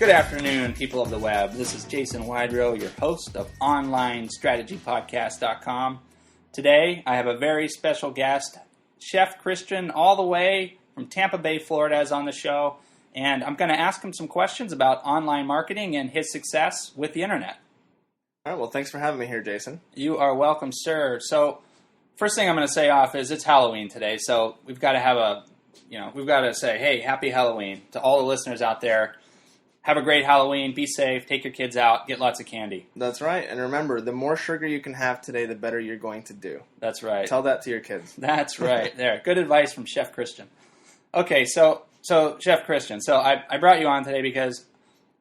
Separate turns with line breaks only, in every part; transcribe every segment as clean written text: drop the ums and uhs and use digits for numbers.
Good afternoon, people of the web. This is Jason Wydrow, your host of OnlineStrategyPodcast.com. Today, I have a very special guest, Chef Cristian, all the way from Tampa Bay, Florida, is on the show, and I'm going to ask him some questions about online marketing and his success with the internet.
All right, well, thanks for having me here, Jason.
You are welcome, sir. So, first thing I'm going to say off is it's Halloween today, so we've got to have we've got to say, hey, happy Halloween to all the listeners out there. Have a great Halloween. Be safe. Take your kids out. Get lots of candy.
That's right. And remember, the more sugar you can have today, the better you're going to do.
That's right.
Tell that to your kids.
That's right. There. Good advice from Chef Cristian. Okay, so Chef Cristian, so I brought you on today because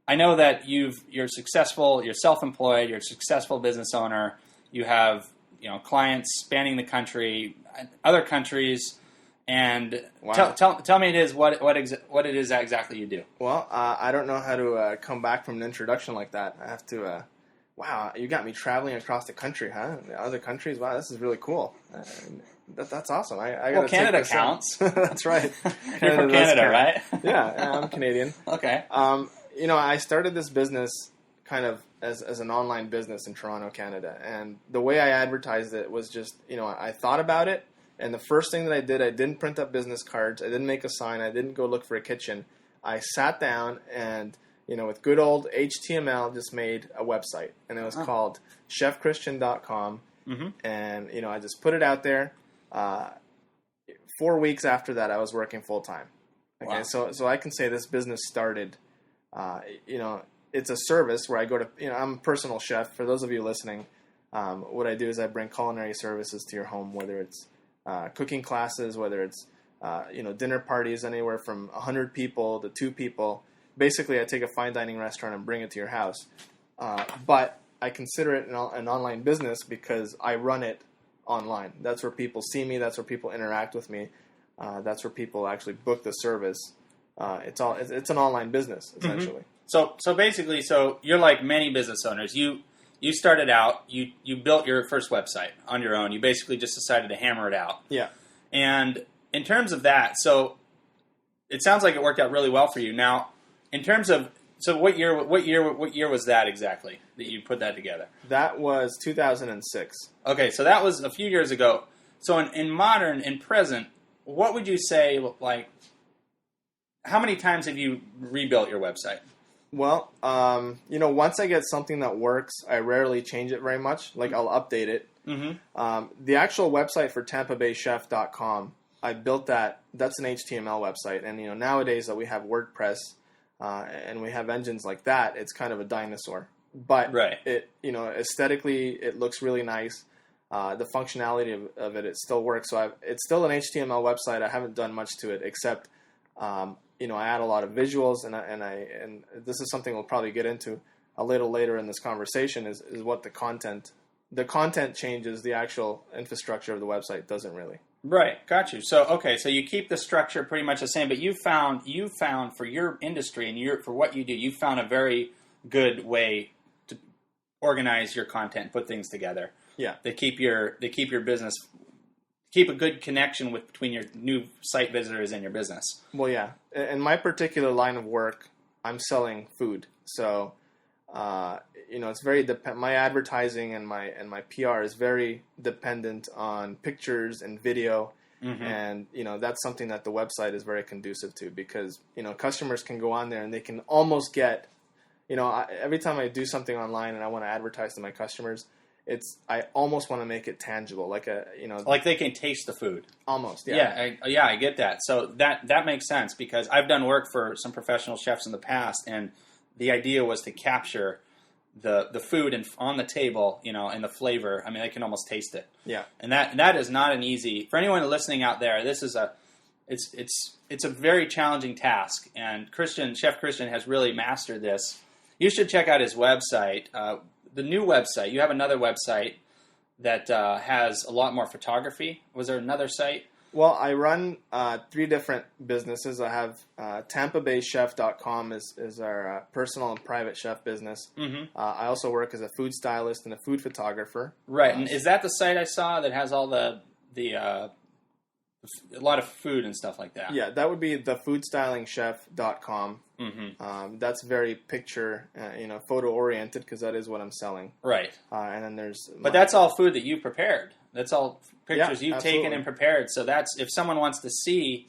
I know that you're successful, you're self-employed, you're a successful business owner. You have clients spanning the country, other countries. And
wow.
tell me what it is exactly you do.
Well, I don't know how to come back from an introduction like that. I have to. Wow, you got me traveling across the country, huh? Other countries. Wow, this is really cool. That's awesome. I
well, Canada counts.
That's right.
You're from Canada, right?
Yeah, I'm Canadian.
Okay.
I started this business kind of as an online business in Toronto, Canada, and the way I advertised it was just I thought about it. And the first thing that I did, I didn't print up business cards. I didn't make a sign. I didn't go look for a kitchen. I sat down and, with good old HTML, just made a website. And it was called chefchristian.com. Mm-hmm. And, I just put it out there. 4 weeks after that, I was working full time. Okay, wow. So I can say this business started, it's a service where I go to, I'm a personal chef. For those of you listening, what I do is I bring culinary services to your home, whether it's cooking classes, whether it's dinner parties, anywhere from 100 people to 2 people. Basically, I take a fine dining restaurant and bring it to your house. But I consider it an online business because I run it online. That's where people see me. That's where people interact with me. That's where people actually book the service. It's an online business essentially.
Mm-hmm. So basically, you're like many business owners. You started out, you built your first website on your own. You basically just decided to hammer it out.
Yeah.
And in terms of that, so it sounds like it worked out really well for you. Now, in terms of, what year was that exactly that you put that together?
That was 2006.
Okay, so that was a few years ago. So in present, what would you say, like, how many times have you rebuilt your website?
Well, once I get something that works, I rarely change it very much. Like, I'll update it. Mm-hmm. The actual website for TampaBayChef.com, I built that. That's an HTML website. And, nowadays that we have WordPress and we have engines like that, it's kind of a dinosaur. But
right.
It, aesthetically, it looks really nice. The functionality of it still works. So it's still an HTML website. I haven't done much to it except... I add a lot of visuals, and this is something we'll probably get into a little later in this conversation. Is what the content changes, the actual infrastructure of the website doesn't really.
Right, got you. So you keep the structure pretty much the same, but you found for your industry and for what you do, you found a very good way to organize your content, put things together.
Yeah,
they keep your business. Keep a good connection between your new site visitors and your business.
Well, yeah. In my particular line of work, I'm selling food. So, it's very my advertising and my PR is very dependent on pictures and video. Mm-hmm. And, that's something that the website is very conducive to because, customers can go on there and they can almost get, every time I do something online and I want to advertise to my customers, I almost want to make it tangible, like
they can taste the food.
Almost, yeah.
Yeah, I get that. So that makes sense because I've done work for some professional chefs in the past, and the idea was to capture the food on the table, and the flavor. I mean, they can almost taste it.
Yeah,
and that is not an easy for anyone listening out there. This is it's a very challenging task, and Chef Cristian has really mastered this. You should check out his website. The new website, you have another website that has a lot more photography. Was there another site?
Well, I run 3 different businesses. I have TampaBayChef.com is our personal and private chef business. Mm-hmm. I also work as a food stylist and a food photographer.
Right, and is that the site I saw that has all the a lot of food and stuff like that.
Yeah, that would be thefoodstylingchef.com. That's very picture, photo oriented because that is what I'm selling.
Right.
And then there's...
But that's all food that you prepared. That's all pictures you've
absolutely.
taken and prepared. So that's, if someone wants to see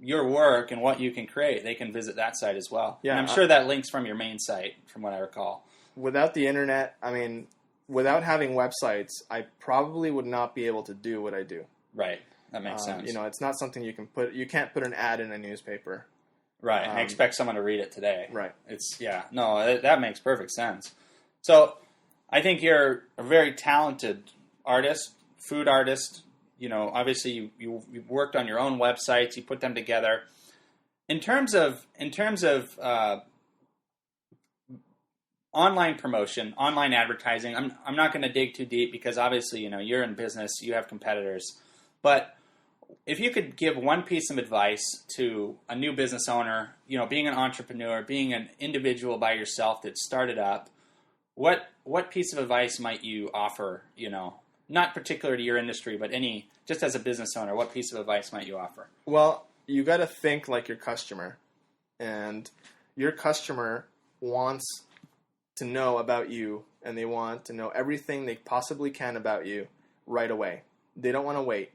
your work and what you can create, they can visit that site as well.
Yeah,
and I'm sure that links from your main site, from what I recall.
Without the internet, without having websites, I probably would not be able to do what I do.
Right. That makes sense.
It's not something you can't put an ad in a newspaper.
Right. And expect someone to read it today.
Right.
That makes perfect sense. So I think you're a very talented artist, food artist. Obviously you worked on your own websites, you put them together. In terms of online promotion, online advertising, I'm not going to dig too deep because obviously, you're in business, you have competitors. But if you could give one piece of advice to a new business owner, being an entrepreneur, being an individual by yourself that started up, what piece of advice might you offer, not particular to your industry, but just as a business owner, what piece of advice might you offer?
Well, you got to think like your customer, and your customer wants to know about you, and they want to know everything they possibly can about you right away. They don't want to wait.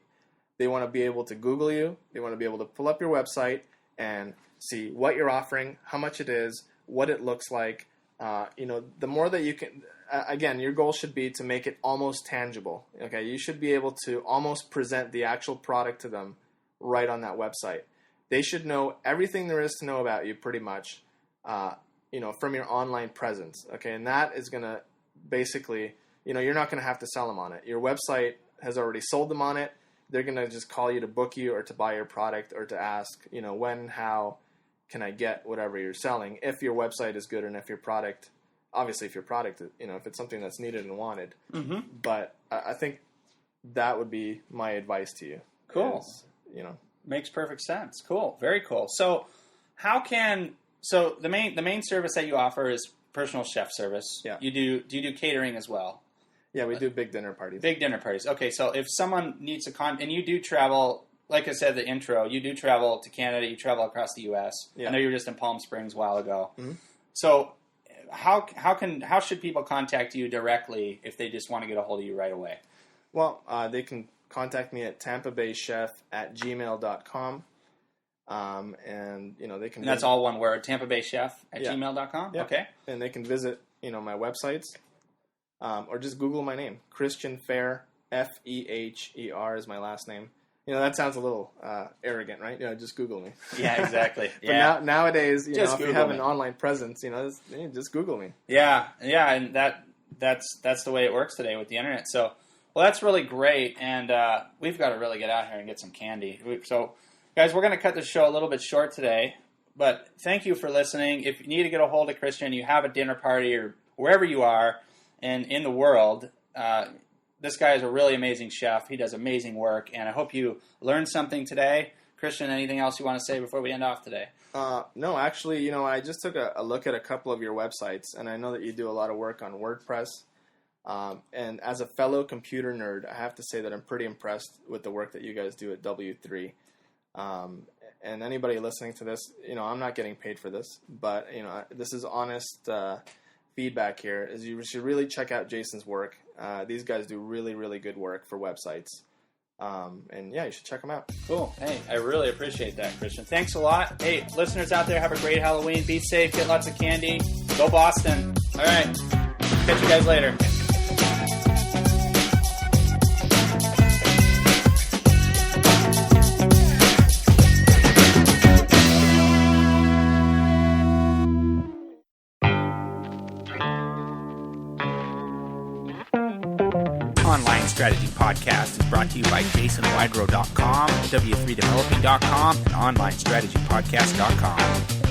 They want to be able to Google you. They want to be able to pull up your website and see what you're offering, how much it is, what it looks like. The more that you can, again, your goal should be to make it almost tangible. Okay, you should be able to almost present the actual product to them right on that website. They should know everything there is to know about you, pretty much, from your online presence. Okay, and that is going to basically, you're not going to have to sell them on it. Your website has already sold them on it. They're going to just call you to book you or to buy your product or to ask, when, how can I get whatever you're selling, if your website is good and if your product, obviously if your product, if it's something that's needed and wanted. Mm-hmm. But I think that would be my advice to you.
Cool. Makes perfect sense. Cool. Very cool. So the main service that you offer is personal chef service. Yeah. Do you do catering as well?
Yeah, we do big dinner parties.
Big dinner parties. Okay, so if someone needs and you do travel, like I said in the intro, you do travel to Canada, you travel across the U.S. Yeah. I know you were just in Palm Springs a while ago. Mm-hmm. So how should people contact you directly if they just want to get a hold of you right away?
Well, they can contact me at tampabaychef@gmail.com. And they can.
And that's all one word, tampabaychef@gmail.com?
Yeah.
Okay.
And they can visit, my websites. Or just Google my name, Cristian Feher, Feher is my last name. That sounds a little arrogant, right? Just Google me.
Yeah, exactly.
But nowadays, if
Google
you have
me.
an online presence, just Google me.
Yeah, and that's the way it works today with the internet. So, well, that's really great, and we've got to really get out here and get some candy. So, guys, we're going to cut the show a little bit short today, but thank you for listening. If you need to get a hold of Cristian, you have a dinner party or wherever you are, and in the world, this guy is a really amazing chef. He does amazing work, and I hope you learned something today. Cristian, anything else you want to say before we end off today?
No, actually, I just took a look at a couple of your websites, and I know that you do a lot of work on WordPress. And as a fellow computer nerd, I have to say that I'm pretty impressed with the work that you guys do at W3. And anybody listening to this, I'm not getting paid for this, but, this is honest feedback here, is you should really check out Jason's work. These guys do really, really good work for websites. And yeah, you should check them out.
Cool. Hey, I really appreciate that, Cristian. Thanks a lot. Hey, listeners out there, have a great Halloween. Be safe. Get lots of candy. Go Boston. All right. Catch you guys later. Online Strategy Podcast is brought to you by JasonWydrow.com, W3Developing.com, and OnlineStrategyPodcast.com.